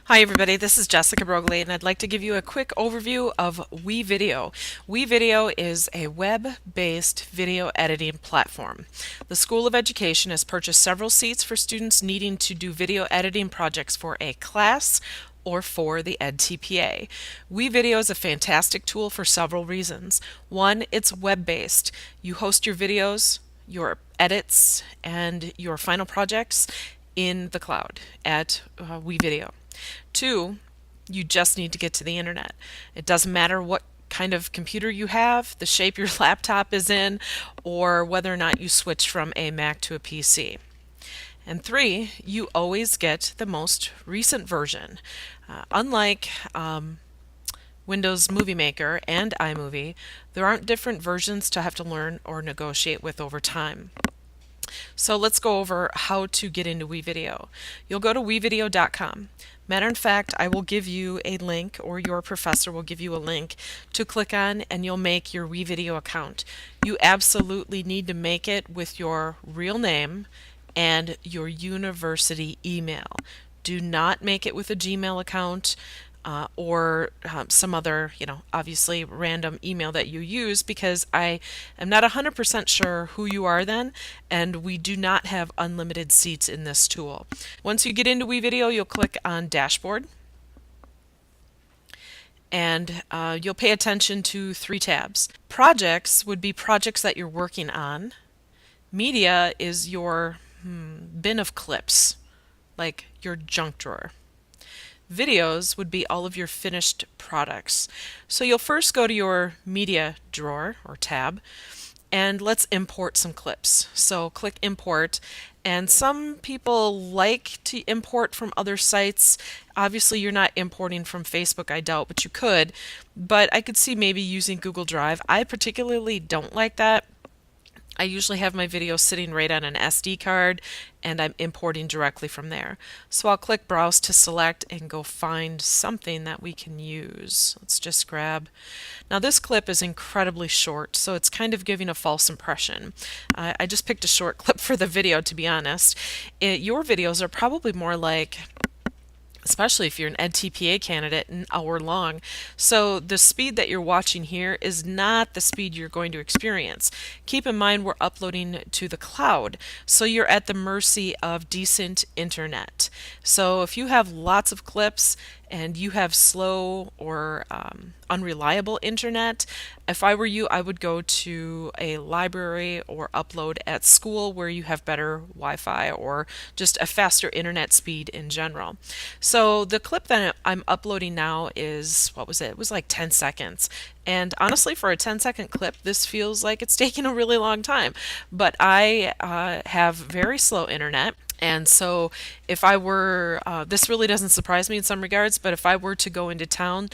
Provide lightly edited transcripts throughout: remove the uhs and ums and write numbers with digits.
Hi everybody, this is Jessica Brogley and I'd like to give you a quick overview of WeVideo. WeVideo is a web-based video editing platform. The School of Education has purchased several seats for students needing to do video editing projects for a class or for the EdTPA. WeVideo is a fantastic tool for several reasons. One, it's web-based. You host your videos, your edits, and your final projects in the cloud at WeVideo. Two, you just need to get to the internet. It doesn't matter what kind of computer you have, the shape your laptop is in, or whether or not you switch from a Mac to a PC. And three, you always get the most recent version. Unlike Windows Movie Maker and iMovie, there aren't different versions to have to learn or negotiate with over time. So let's go over how to get into WeVideo. You'll go to wevideo.com. Matter of fact, I will give you a link, or your professor will give you a link to click on, and you'll make your WeVideo account. You absolutely need to make it with your real name and your university email. Do not make it with a Gmail account or some other, obviously random email that you use, because I am not 100% sure who you are then, and we do not have unlimited seats in this tool. Once you get into WeVideo, you'll click on Dashboard, and you'll pay attention to three tabs. Projects would be projects that you're working on. Media is your bin of clips, like your junk drawer. Videos would be all of your finished products. So you'll first go to your media drawer or tab, and let's import some clips. So click import, and some people like to import from other sites. Obviously you're not importing from Facebook, I doubt, but you could. But I could see maybe using Google Drive. I particularly don't like that. I usually have my video sitting right on an SD card, and I'm importing directly from there. So I'll click Browse to select and go find something that we can use. Let's just grab. Now this clip is incredibly short, so it's kind of giving a false impression. I just picked a short clip for the video, to be honest. Your videos are probably more like, especially if you're an EdTPA candidate, an hour long. So the speed that you're watching here is not the speed you're going to experience. Keep in mind we're uploading to the cloud, so you're at the mercy of decent internet. So if you have lots of clips and you have slow or unreliable internet, if I were you, I would go to a library or upload at school where you have better Wi-Fi or just a faster internet speed in general. So the clip that I'm uploading now is, what was it? It was like 10 seconds. And honestly, for a 10-second clip, this feels like it's taking a really long time. But I have very slow internet. And so if I were, this really doesn't surprise me in some regards, but if I were to go into town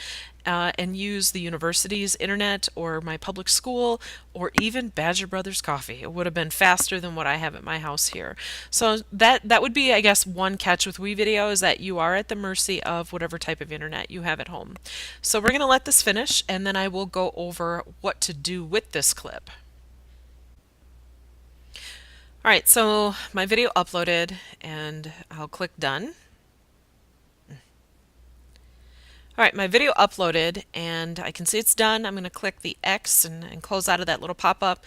and use the university's internet or my public school or even Badger Brothers Coffee, it would have been faster than what I have at my house here. So that would be, I guess, one catch with WeVideo, is that you are at the mercy of whatever type of internet you have at home. So we're going to let this finish, and then I will go over what to do with this clip. Alright, so my video uploaded, and I'll click done. Alright, my video uploaded, and I can see it's done. I'm going to click the X and close out of that little pop-up.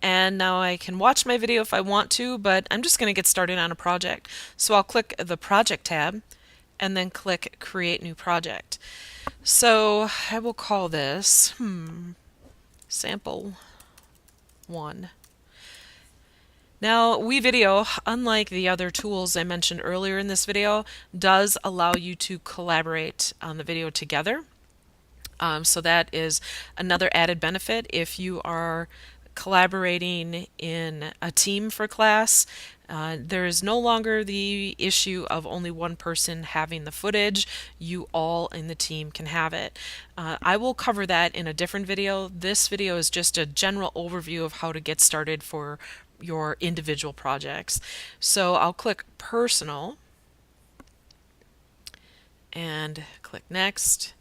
And now I can watch my video if I want to, but I'm just going to get started on a project. So I'll click the Project tab, and then click Create New Project. So I will call this Sample 1. Now, WeVideo, unlike the other tools I mentioned earlier in this video, does allow you to collaborate on the video together. So that is another added benefit if you are collaborating in a team for class. There is no longer the issue of only one person having the footage. You all in the team can have it. I will cover that in a different video. This video is just a general overview of how to get started for your individual projects. So I'll click Personal and click Next.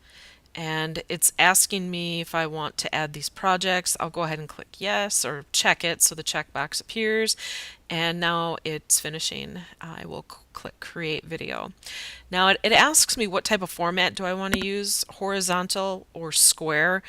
and it's asking me if I want to add these projects. I'll go ahead and click yes or check it so the checkbox appears, and now it's finishing. I will click create video. Now it asks me what type of format do I want to use, horizontal or square.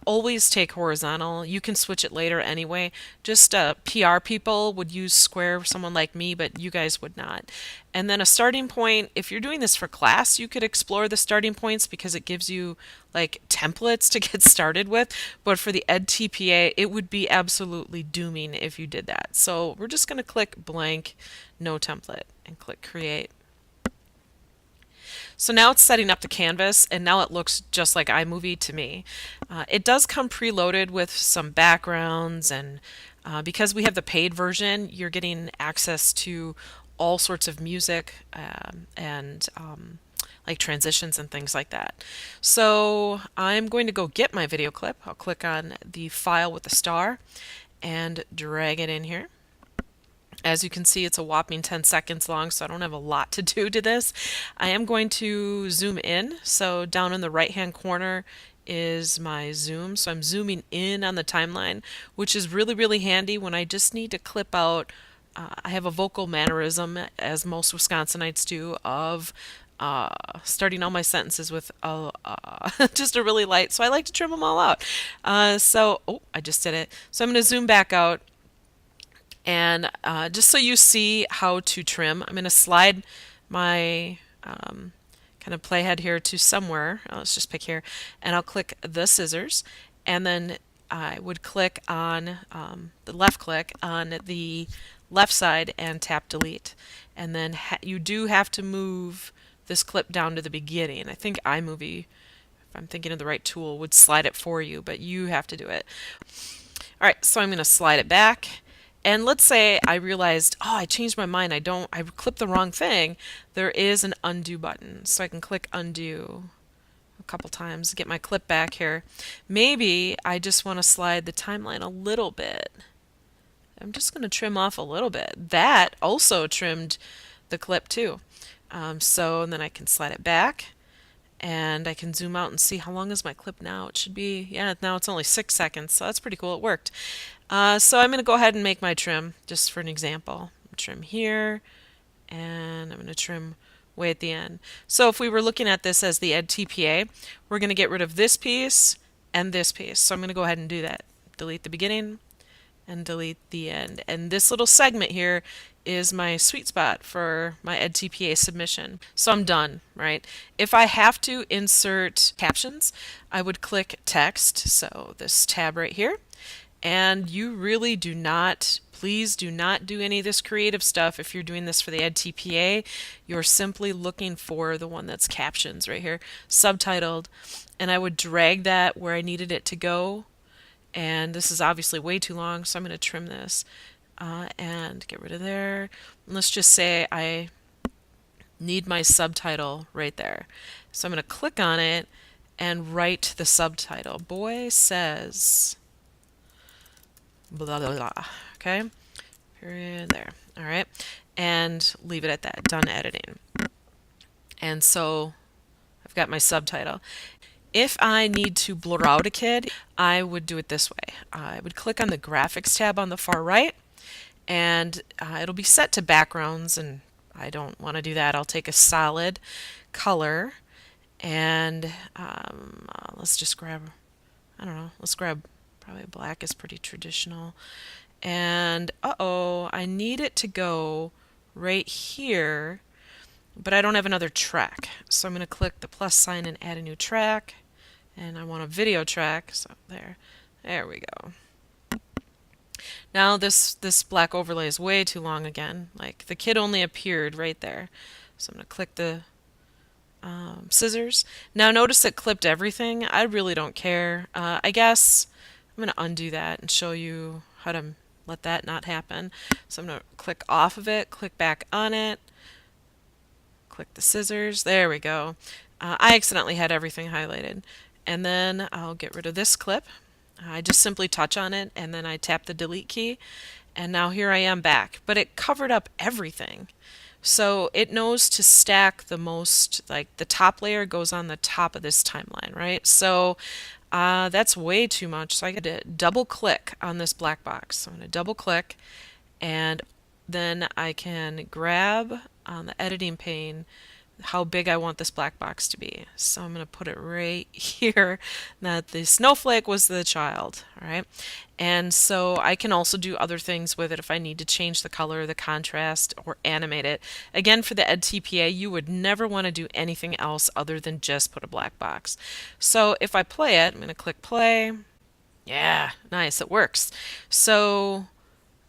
Always take horizontal. You can switch it later anyway. Just PR people would use square, someone like me, but you guys would not. And then a starting point, if you're doing this for class, you could explore the starting points because it gives you like templates to get started with. But for the EdTPA, it would be absolutely dooming if you did that. So we're just going to click blank, no template, and click create. So now it's setting up the canvas, and now it looks just like iMovie to me. It does come preloaded with some backgrounds, and because we have the paid version, you're getting access to all sorts of music and like transitions and things like that. So I'm going to go get my video clip. I'll click on the file with the star and drag it in here. As you can see, it's a whopping 10 seconds long, so I don't have a lot to do to this. I am going to zoom in. So down in the right-hand corner is my zoom. So I'm zooming in on the timeline, which is really, really handy when I just need to clip out. I have a vocal mannerism, as most Wisconsinites do, of starting all my sentences with just a really light. So I like to trim them all out. Oh, I just did it. So I'm going to zoom back out. And just so you see how to trim, I'm going to slide my kind of playhead here to somewhere. Let's just pick here. And I'll click the scissors. And then I would click on the left click on the left side and tap delete. And then you do have to move this clip down to the beginning. I think iMovie, if I'm thinking of the right tool, would slide it for you, but you have to do it. All right, so I'm going to slide it back. And let's say I realized, oh, I changed my mind. I clipped the wrong thing. There is an undo button. So I can click undo a couple times to get my clip back here. Maybe I just want to slide the timeline a little bit. I'm just going to trim off a little bit. That also trimmed the clip too. And then I can slide it back. And I can zoom out and see how long is my clip now. It should be, yeah, now it's only 6 seconds, so that's pretty cool. It worked. So I'm going to go ahead and make my trim, just for an example. Trim here, and I'm going to trim way at the end. So if we were looking at this as the EdTPA, we're going to get rid of this piece and this piece. So I'm going to go ahead and do that. Delete the beginning and delete the end. And this little segment here is my sweet spot for my EdTPA submission. So I'm done, right? If I have to insert captions, I would click text, so this tab right here. And you really do not, please do not do any of this creative stuff if you're doing this for the EdTPA. You're simply looking for the one that's captions right here, subtitled. And I would drag that where I needed it to go. And this is obviously way too long, so I'm going to trim this and get rid of there. And let's just say I need my subtitle right there. So I'm going to click on it and write the subtitle. Boy says blah, blah, blah. Okay? Period there. All right. And leave it at that. Done editing. And so I've got my subtitle. If I need to blur out a kid, I would do it this way. I would click on the graphics tab on the far right, and it'll be set to backgrounds, and I don't want to do that. I'll take a solid color, and let's just grab, I don't know, let's grab, probably black is pretty traditional. And I need it to go right here, but I don't have another track. So I'm going to click the plus sign and add a new track. And I want a video track, so there we go. Now this black overlay is way too long again. Like the kid only appeared right there. So I'm going to click the scissors. Now notice it clipped everything. I really don't care. I guess I'm going to undo that and show you how to let that not happen. So I'm going to click off of it, click back on it, click the scissors. There we go. I accidentally had everything highlighted. And then I'll get rid of this clip. I just simply touch on it and then I tap the delete key. And now here I am back. But it covered up everything. So it knows to stack the most, like the top layer goes on the top of this timeline, right? So that's way too much. So I got to double click on this black box. So I'm going to double click, and then I can grab on the editing pane how big I want this black box to be. So I'm going to put it right here that the snowflake was the child, all right? And so I can also do other things with it if I need to change the color, the contrast, or animate it. Again, for the EdTPA, you would never want to do anything else other than just put a black box. So if I play it, I'm going to click play. Yeah, nice, it works. So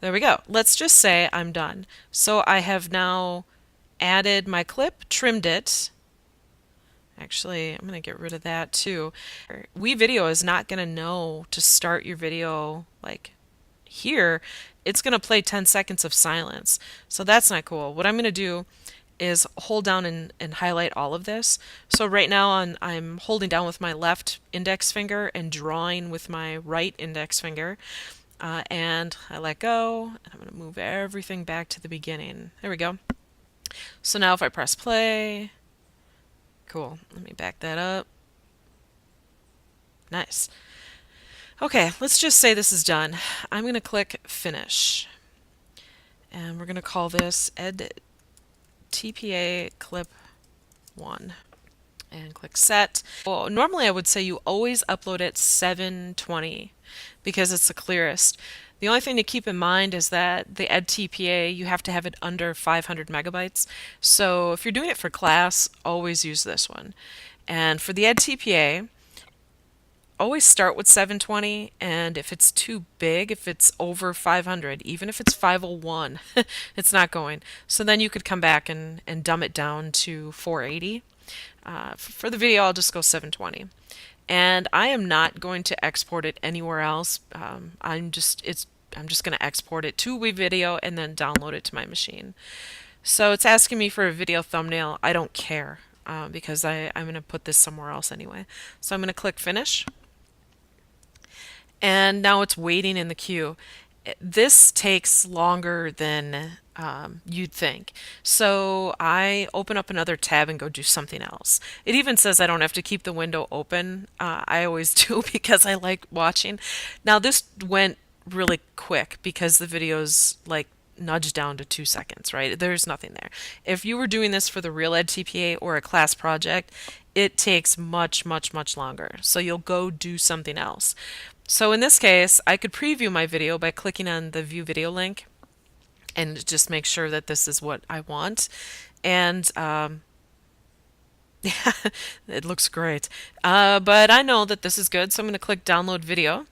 there we go. Let's just say I'm done. So I have now added my clip, trimmed it. Actually, I'm going to get rid of that too. WeVideo is not going to know to start your video like here. It's going to play 10 seconds of silence. So that's not cool. What I'm going to do is hold down and highlight all of this. So right now I'm holding down with my left index finger and drawing with my right index finger. And I let go, and I'm going to move everything back to the beginning. There we go. So now if I press play, cool. Let me back that up. Nice. Okay, let's just say this is done. I'm going to click finish. And we're going to call this Ed TPA clip 1. And click set. Well, normally I would say you always upload at 720 because it's the clearest. The only thing to keep in mind is that the EdTPA, you have to have it under 500 megabytes. So if you're doing it for class, always use this one. And for the EdTPA, always start with 720, and if it's too big, if it's over 500, even if it's 501, it's not going. So then you could come back and dumb it down to 480. For the video, I'll just go 720. And I am not going to export it anywhere else. I'm just going to export it to WeVideo and then download it to my machine. So it's asking me for a video thumbnail. I don't care because I'm going to put this somewhere else anyway. So I'm going to click finish. And now it's waiting in the queue. This takes longer than you'd think. So I open up another tab and go do something else. It even says I don't have to keep the window open. I always do because I like watching. Now this went really quick because the video's like nudged down to 2 seconds, right? There's nothing there. If you were doing this for the real EdTPA or a class project, it takes much, much, much longer. So you'll go do something else. So in this case, I could preview my video by clicking on the view video link and just make sure that this is what I want. And yeah, it looks great. But I know that this is good, so I'm going to click download video.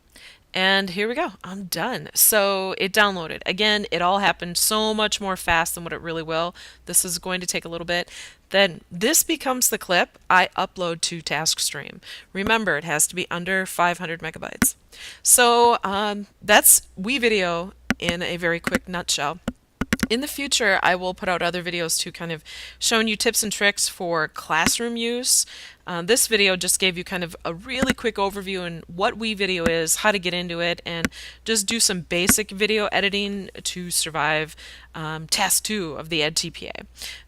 And here we go. I'm done. So it downloaded. Again, it all happened so much more fast than what it really will. This is going to take a little bit. Then this becomes the clip I upload to TaskStream. Remember, it has to be under 500 megabytes. So that's WeVideo in a very quick nutshell. In the future, I will put out other videos too, kind of showing you tips and tricks for classroom use. This video just gave you kind of a really quick overview on what WeVideo is, how to get into it, and just do some basic video editing to survive Task 2 of the EdTPA.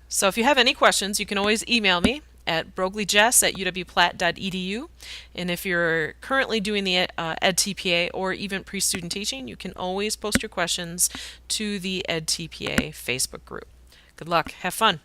So if you have any questions, you can always email me at brogleyjess@uwplatt.edu. And if you're currently doing the EdTPA or even pre-student teaching, you can always post your questions to the EdTPA Facebook group. Good luck. Have fun.